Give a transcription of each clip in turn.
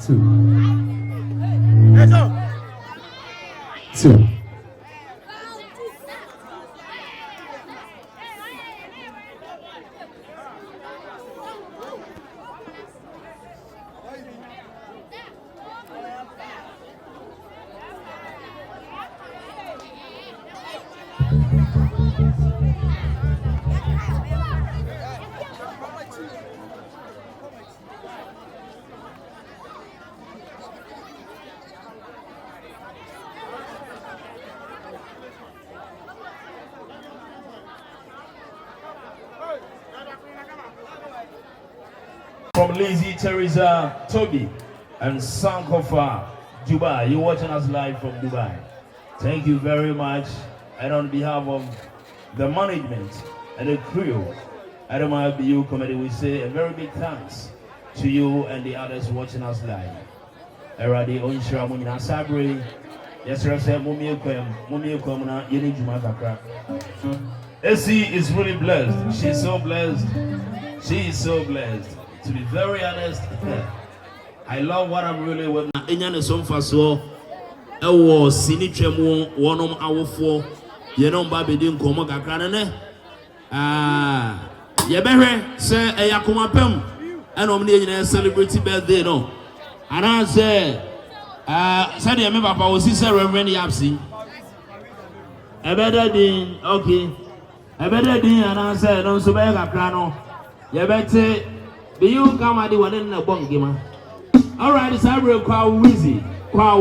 2. 2. From Lazy Teresa, Toby, and Sankofa, Dubai. You're watching us live from Dubai. Thank you very much. And on behalf of the management and the crew at the Beyou committee, we say a very big thanks to you and the others watching us live. Eradi Onshira Munina Sabri, yes, sir, Mummy Komuna, Yeni Jumakakra. Essie is really blessed. She's so blessed. She is so blessed. To be very honest, I love what I'm really with. Enyan so mfaso ewo sinitwem wonom awofo ye no mba bedin komo kakra ne ye behwe se eyakoma pam enom ne nyina celebrity birthday no ana se said me papa o si se Reverend Yapsi ebeda din okay ebeda din ana se no so be kakra no ye bete Beyou come at the one in a bong game. All right, it's a real quite easy. What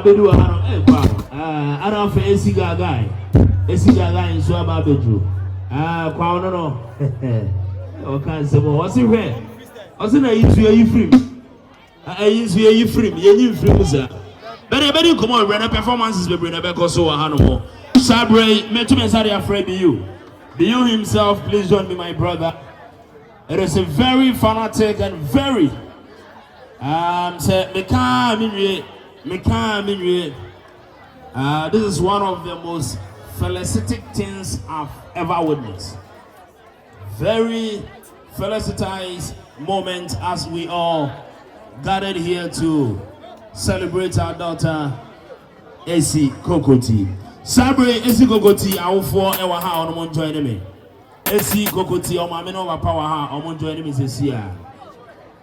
be do I don't feel a cigar guy in Swaba bedroom. Quite no. Okay, so what's it red? What's in a you free? I use you free, you free, sir. But I bet you come on, run performances, but bring a back also a animal. Sabre, met me sorry afraid Beyou. Beyou himself, please join me, my brother. It is a very fanatic and very this is one of the most felicitic things I've ever witnessed. Very felicitized moment as we all gathered here to celebrate our daughter AC Kokotii. Celebrate AC Kokotii, our four ever ha on joining me. AC Kokotii, or Mamino Papa, or joining me this year.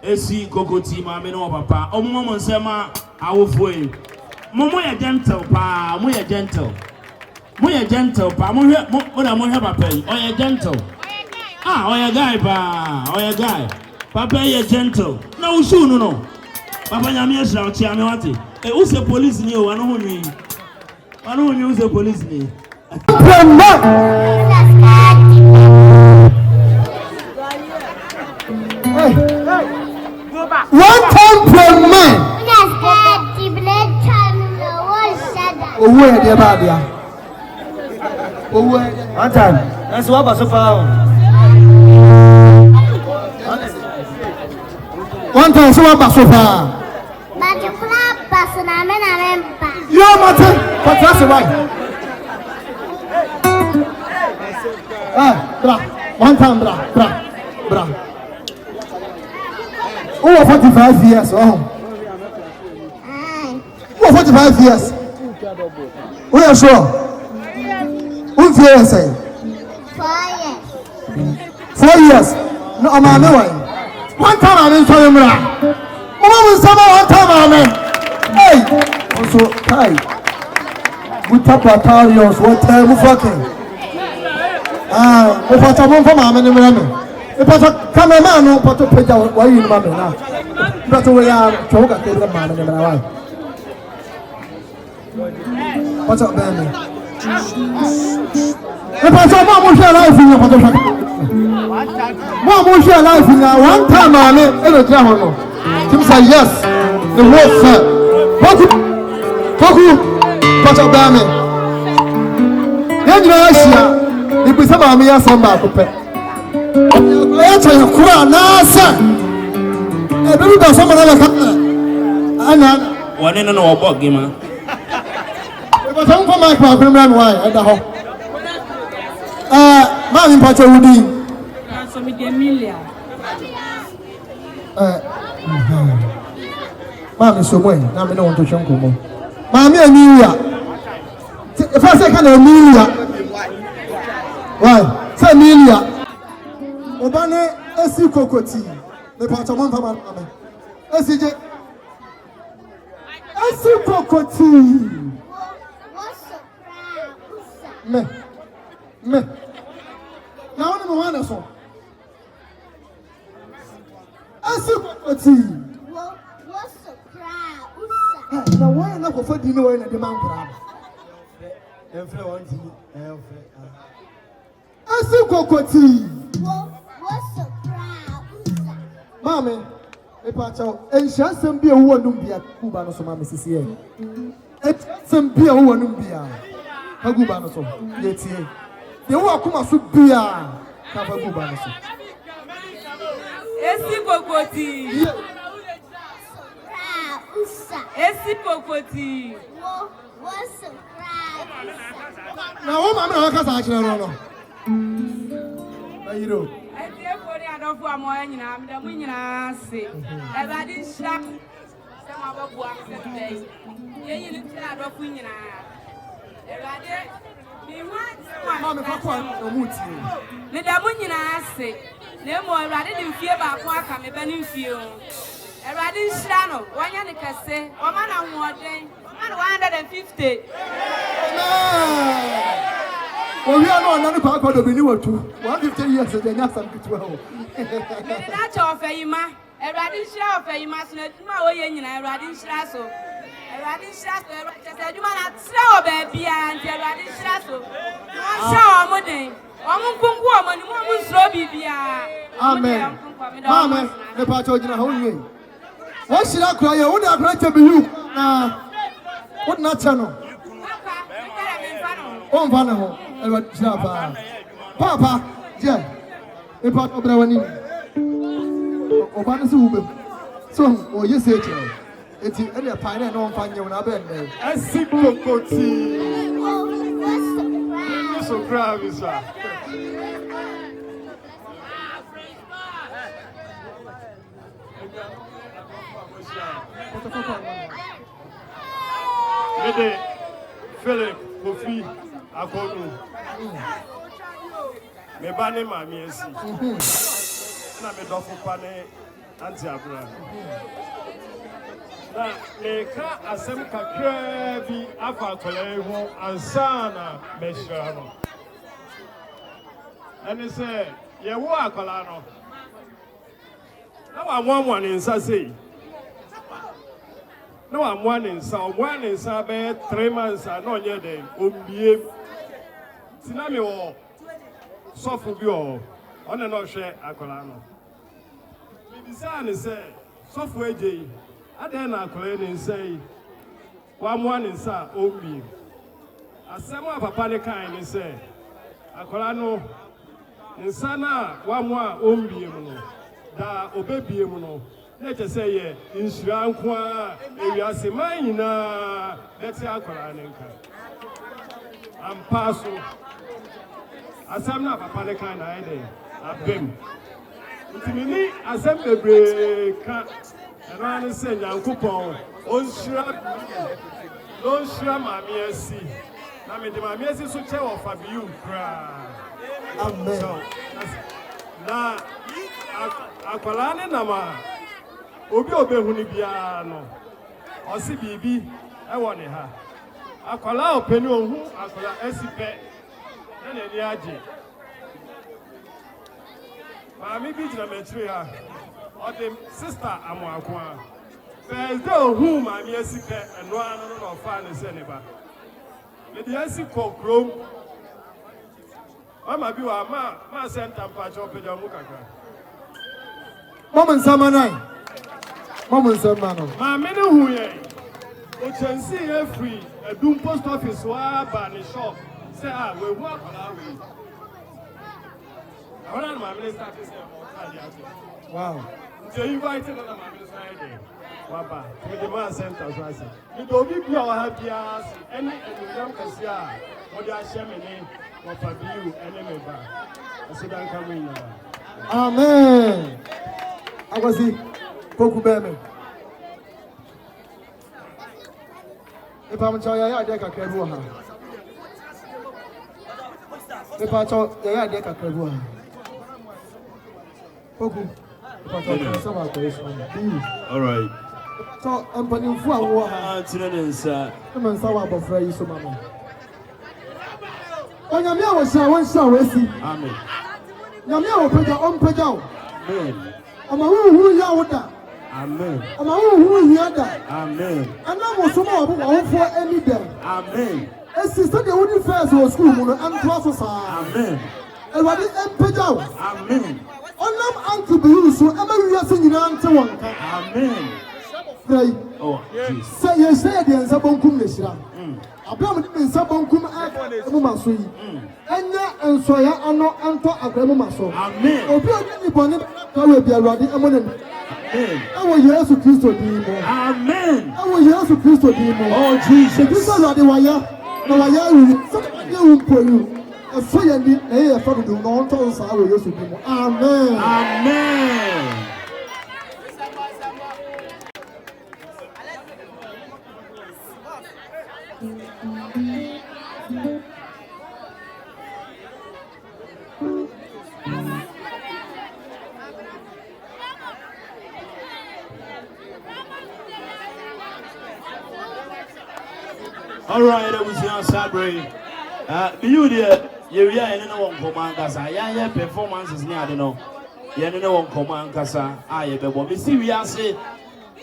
AC Kokotii, Mamino Papa, or Momon Sema, our foy. Momo, a gentle, pa, muy gentle. Muy gentle, pa, Mona Papa, or a gentle. Ah, or a guy, pa, or a guy. Papa, you're gentle. No, soon, no. Papa, Yamia, Chiamati. Who's the police in you? I don't know who's the police in One time per man. Oh, where the Badia? Oh, one time. That's what was so far. One time, so what was so far. But you clap, person, I'm in a member. You're my turn. But that's right. One time, bra. Oh, 45 years. Oh, 45 years. We are sure. Who's here say? 4 years. 4 years. No, I'm not knowing. One time I'm in Soyumra. One time I'm in. Hey, also, hi. We talk about Tarios. What time we fucking? We put a mom for my many women. We put a cameraman who put a picture of why you remember now. But we are talking about the man in my life. What's up, baby? If I saw Mom was your life in your photograph. Mom was your life in there. One time I'm in a travel. Tim said yes. The word said, what's up, baby? Then you know, if we say, I'm here, somebody. Let's say, you're crying, Nasa. Everybody, someone else. One in an old bug, man. But I'm from my program. Why? At the home. Marvin Pacho would be. Mami somwe na me no want to chonko mo. Mami Emilia. If I say can Emilia. Why? Say Emilia. Obane esi Kokotii. Me pa chama mfa mama. Esi je. Esi Kokotii. Me. Na woni mo wana so. Esi Kokotii. Na why na go for dinner when the man grab. Enfre one thing, enfre. Esi Kokotii. Mami, e pa chaw, en shansem bi ewo num bia kuba no so mami sisi e. Et sem bia ewo num bia. Ka kuba no so. Ye tie. Ye wo akoma so bia. Ka fa kuba no so. Esi Kokotii. Esi Kokotii. Na wo mama na ka sa akira no. Ayiro. Eti efori adofo amoya nyina am da munyina se. Ebadi sha. Se ma babu am se dey. Ye yini ti adofo nyina. Ebadi mi wan Mama fa kwa no muti. Me da munyina se. Na mo ebadi di mfie ba ko aka me ba ni mfie o. Ebadi sha no, wanya ne kase. O ma na hoden. Man 150. Oh, we are not another part of the Beyou too. 150 years ago, that's something to hold. That's all for you, ma. A radish of a mass, no way in a radish lasso. A radish lasso, you want to throw baby and a radish lasso. One shower money. One woman, one will throw baby. Amen. Mama, the part of the whole way. What should I cry? I would have cried to Beyou. What not channel? Oh, Vanna. Papa, yeah, a part of the one. Obama's Uber. So, or you say, it's in a pine and on fine on our bed. I see Kokotii. So proud, sir. Mede Philip Kofi Akodu. Me bane mami esi. Na me dofo pane anti abra. Na me ka asem kakra bi afa kole ho ansana me hira no. Ene se ye wo akola no. Na wa mwa ne nsa sei. No, I'm one in Sabe, 3 months, I know you're there. Ombie Sinami or software on and off share Acolano. The design is software J. I then Acolane and say, one in Sa Ombie. As some of a panic and say, Acolano in Sana, one more Ombie, da Obebi. Let us say, in Sri Lanka, if you are Semina, let's say Akolanenka. I'm Paso. As I'm not a Panakan, I bim. It's me, as I'm the break, and I say, young coupon, on Shram, Mammy, see. I mean, the Mammy is so tell for you, cry. Amen. Now, Akolane Nama. Obi obehuni bia no osi bibi e woni ha akwala openi ohu akwala esipe na ni age maami bi jina metri ha o de sister amoakwa first ohu maami esipe eno anu no fa ne se ne ba le de esi kokrom ama bi wa ma center pa cho pe jamu kaka Mama Samanai. Mama Samano. Mammy, who ye? O chancy free a doom post office wa ban shop. Say, we walk on our way. I want my minister to say, Wow. So you invited on my minister. Waba, with the man center, so I said, you don't be your happy ass, any young Cassia, or the Ashemini, or for Beyou, and Emeba. I said, I'm coming now. Amen. I was it. Koku Beme. If I'm telling you, I take a crab. If I told you, I take a crab. Okay. All right. So I'm putting for a war. Sir. I'm on sour for Freddy so mama. Oh, Yamia was I want to see. Amen. Yamia will put your own put out. Amen. I'm a who yawater. Amen. I'm a who yada. Amen. And I was someone for any day. Amen. A sister, the only first was school and classes. Amen. And what is Empedao? Amen. Onam Uncle Beyou, so every year singing answer one. Amen. Oh, say yes, say the Sabonkum Neshra. Abraham in Sabonkum at Mumasui. And Soya and no Anto Abramumaso. Amen. Open bonnet, I will be a ruddy among. I will yes to Christo Demo. Amen. I will yes to Christo Demo. Oh, Jesus. This is the wire. No, I will for you. A fire need a father do not tell us I will yes to Demo. Amen. Amen. All right, that was your Sabre. Beyou there, you are in no one command Casa. Yeah, performances near, I don't know. You know one command Casa. I have a see we are say,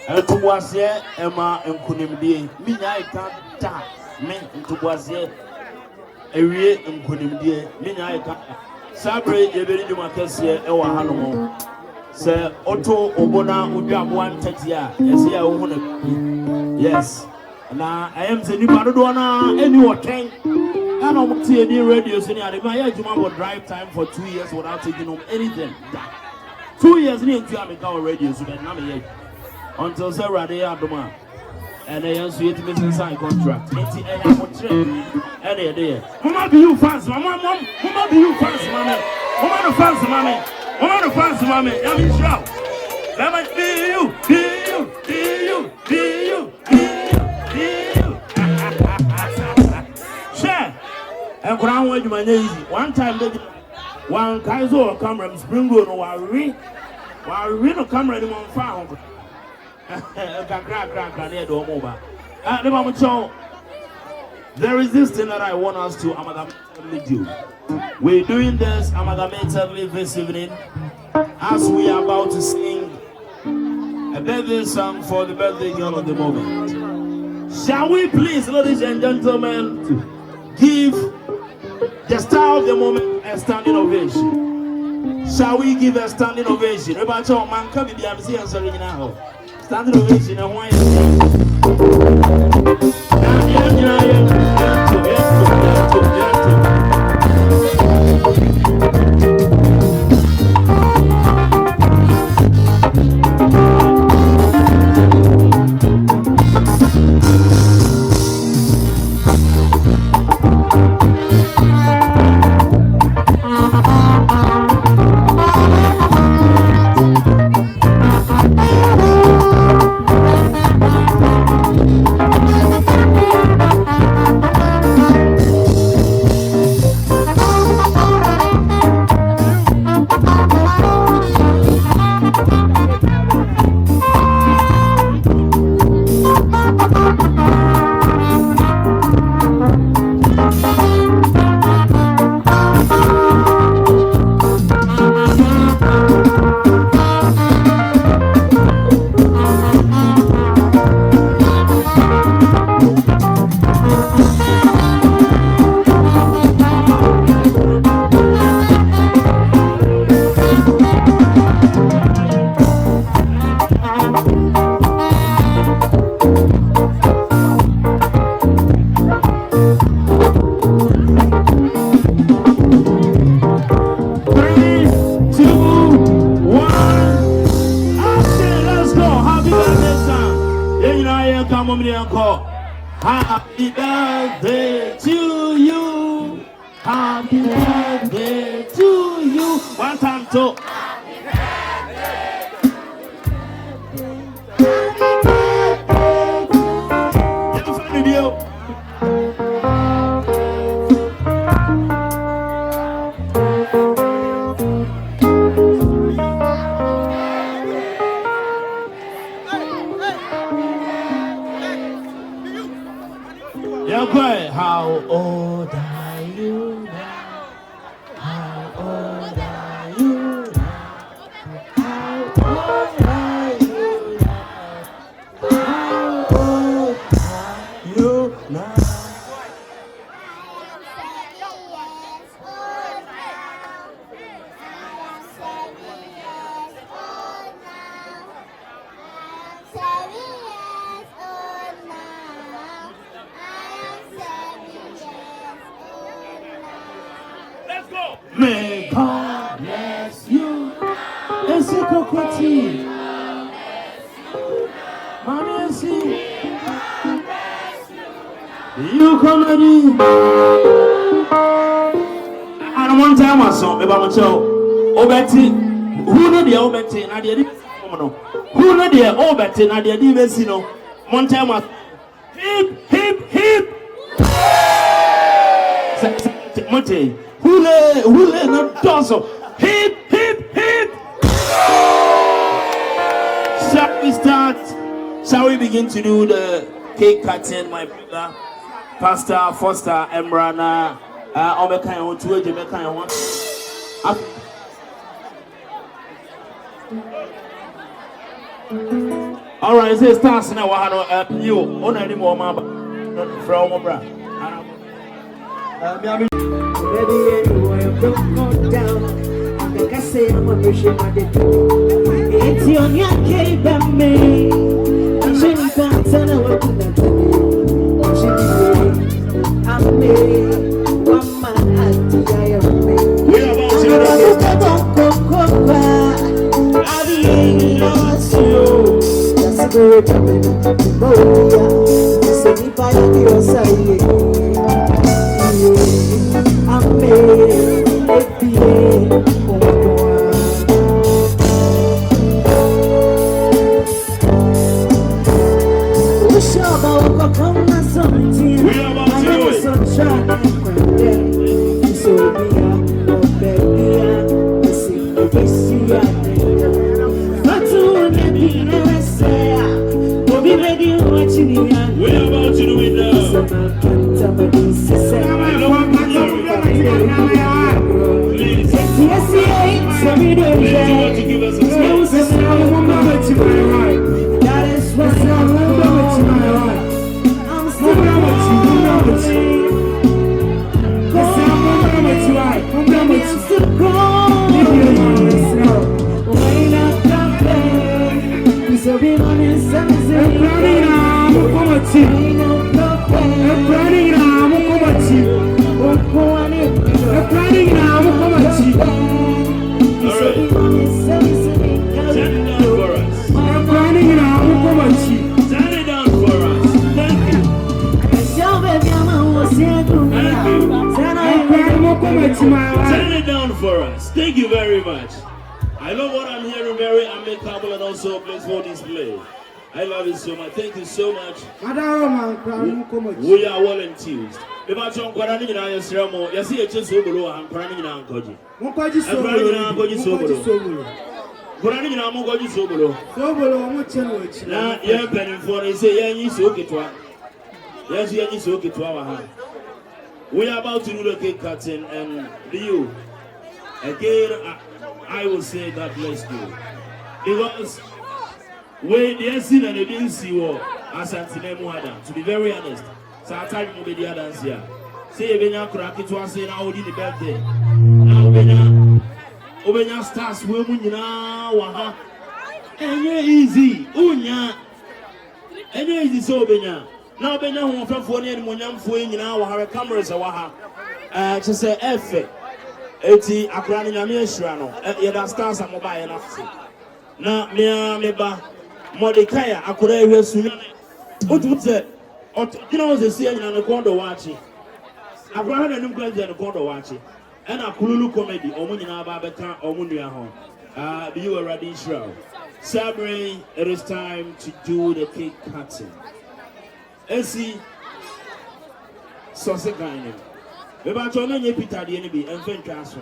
and to was here, Emma and Kunim D. Me, I can't die. Me, to was here, a real and Kunim D. Me, I can't. Sabre, you very do my case here, Ewa Hanomo. Sir Otto Obona would have 130 years. Yes, here, yes. Now I am saying, you don't want any thing. I don't see any radio. I drive time for 2 years without taking home anything. 2 years need to have a radio, so that now until Sarah they are the man. And they answer it to sign contract. And they Mama be you fans, Mama be you fans, Mama. Mama the fans, Mama. Mama the fans, Mama. Let me shout. Let me be you. Share. And crown with my name. One time, one Kaiser camera, spring go no worry. While we no camera, anyone found. There is this thing that I want us to amalgamate do. We're doing this amalgamatedly this evening as we are about to sing a birthday song for the birthday girl of the moment. Shall we please, ladies and gentlemen, give the star of the moment a standing ovation? Shall we give a standing ovation? About your man, come in the MC and sorry now. Standing ovation and why happy birthday to you. Happy birthday to you. One time to happy birthday. Happy birthday. They'll cry, how old are you now? How old are you now? How old are you now? How old are you now? May God bless you. It's a Kokotii. Mommy, see. You come ready. And one time I saw about my child. Obeti. Who know the Obeti? I did it. Who know the Obeti? I did it. One time I hip, hip, hip. Monte. Hule, no dozo. Hip, hip, hip. Shall we start? Shall we begin to do the cake cutting, my brother? Pastor Foster Emrana. Omeka to Jamaica. All right, it starts now. I have you on any more from Obra. Baby, anyway, don't down. Like I say, I'm a vision of the two. It's on your cave and me. I'm sure you can't tell her what to do. I'm me. One man at the eye of me. I'll be lost you. That's a good coming. Oh, yeah. Say if I have your side. Turn it down for us. Thank you very much. I love what I'm hearing, very amicable and also blissful display. I love it so much. Thank you so much. We are well enthused. If I don't go down in our ceremony, you see a chance to go and crying in our country. I'm crying in our country so below. Crying in our country so below. Now, you're penning for it. Say, yeah, you so get one. Yes, you so get one. We are about to do the cake cutting and Beyou. Again, I will say God bless you. Because when they see and they didn't see what Asantine Muada, to be very honest, so I tell you the others here. Say when you crack it was saying now did the birthday. Now when you start swimming now, and you're easy. Unya. And you're easy so benya. Now benya who from phone and munyam phone now have cameras or just say F. Eti akrani nyame ehirano ye da stars amobaa na afse na meba Mordecai akora ehwesu otute gina wo sesi anyina ne kondo wachi abraham na nim kwaje ne kondo wachi and akululu comedy omunyina ba beka omunua ho Beyou already Israel. Sabre, it is time to do the cake cutting. Esi Sose Gaine. Beba Chona Ye Peter the enemy and Fen Castle.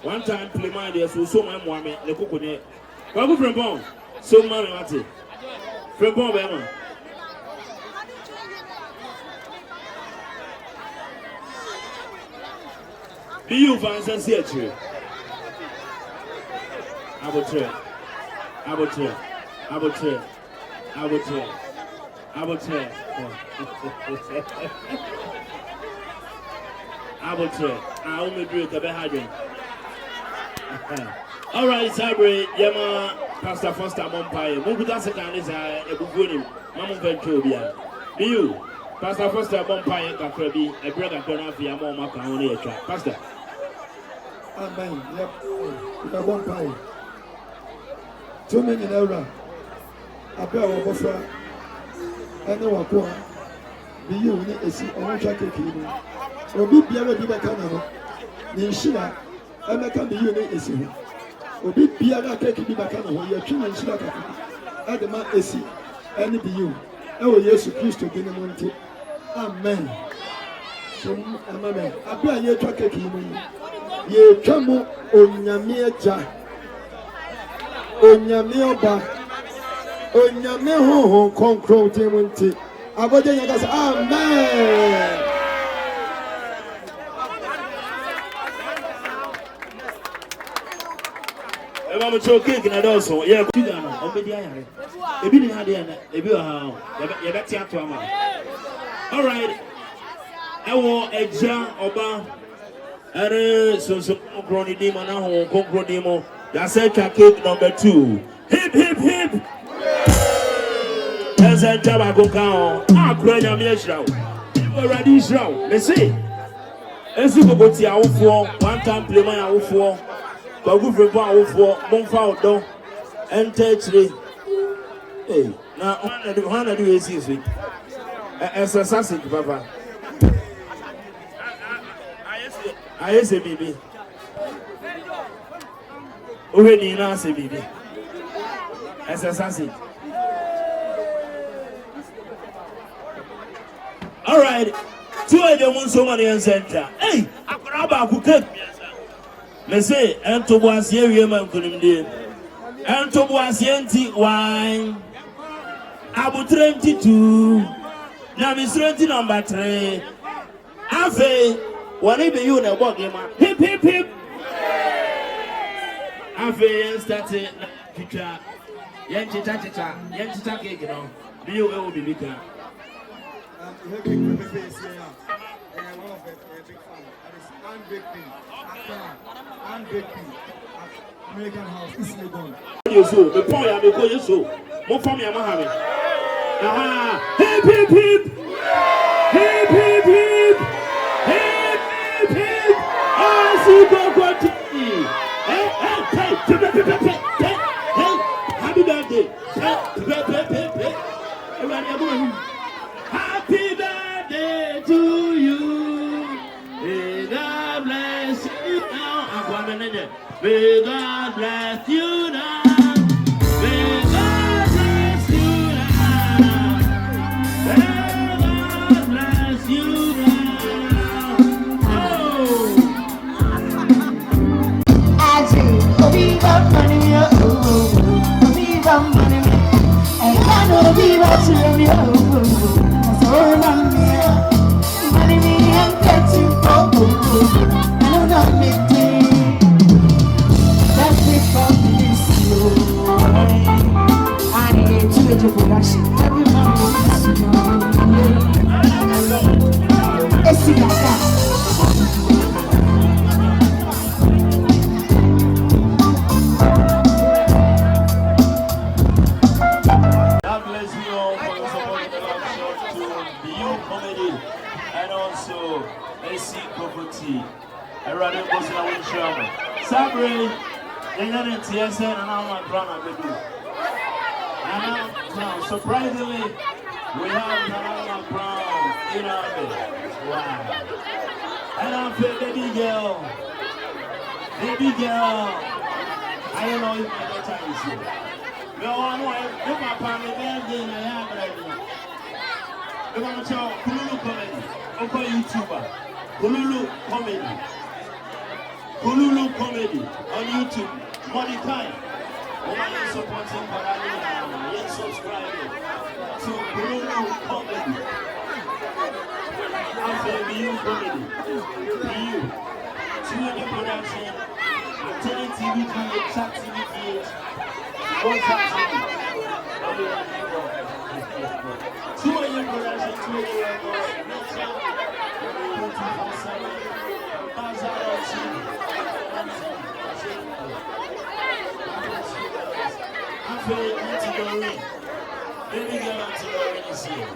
One time, play my dear, so my woman, the coconut. Babu from Bon, so money, what's it? From Bon, Beyou fans and see you. I will try. I only drink a bit. All right, Sabre, Yama, Pastor Foster, Mompire. Muguda second is a good Mamma Ventobia. Beyou, Pastor Foster, Mompire, Kakrabi, a brother Donavia, Mama Kaoni, Pastor. Amen. Yep. The one pie. 2 million euro. I pay our buffer. I know what go. Be you in a sea or track a key. Or be Beyou be back on. Nishina, I make a be you in a sea. Or be Beyou cake be back on. You're trying to shut up. At the man a sea. Any be you. Oh, yes, Christ to be the money. Amen. Amen. I pay a year track a key. Ye chamo onyame aja onyame oba onyame honhon konkron temunti abode yaga say amen. Eba mo choke na do so ye ku da no obedi ayare ebi ni hade na ebi o ha ye beti ato ama. All right, ewo eja oba so Concroni Demo now, Concro Demo. That's a cake number 2. Hip, hip, hip. That's a tobacco count. Ah, crying a mere show. Already show. Let's see. Let's see Kokotii out for 1 time play my out for. But good for out for Monfort though. And touch it. Hey, now, one do is this week. As a sausage, Papa. I say, baby. Already now, say, baby. As a sausage. All right. 2 of them so many in center. Hey, I could have a cook. Me say, and to was here, you man couldn't do. And to was empty wine. Abu 22. Now, Miss 20 number 3. Afe. Whatever you know about him, hip hip hip. I've started picture. Yanchita cake, you know. Beyou will be bigger. American house is Legon. You so the point I go you so. More from your Mahami. Aha! Hip hip hip. Hip hip hip. Kokotii. Hey, happy birthday. Happy birthday to you. May God bless you now. May God bless you now. May God bless you now. May God bless you now. Oh. And also, Kokotii. Everybody goes to the show. Sabre, and then it's yes, and I'm not going to now, surprisingly, we have Nana Brown in our bed. Wow. And I'm baby girl. Baby girl. I don't know if my daughter is here. No, I know. Look at my family. I have right now. Look at my child. Kululu comedy. Okay, YouTuber. Kululu comedy. Kululu comedy on YouTube. Money time. Woman is supporting Paralina. Yes, subscribing to Beyou comedy. After Beyou comedy. Beyou. 2 production, Atene TV, Chat TV, One Chat TV. 2 production, 2 records, Nature, 24/7, Bazaar TV. I'm feeling into the ring. Baby girl, into the ring is here.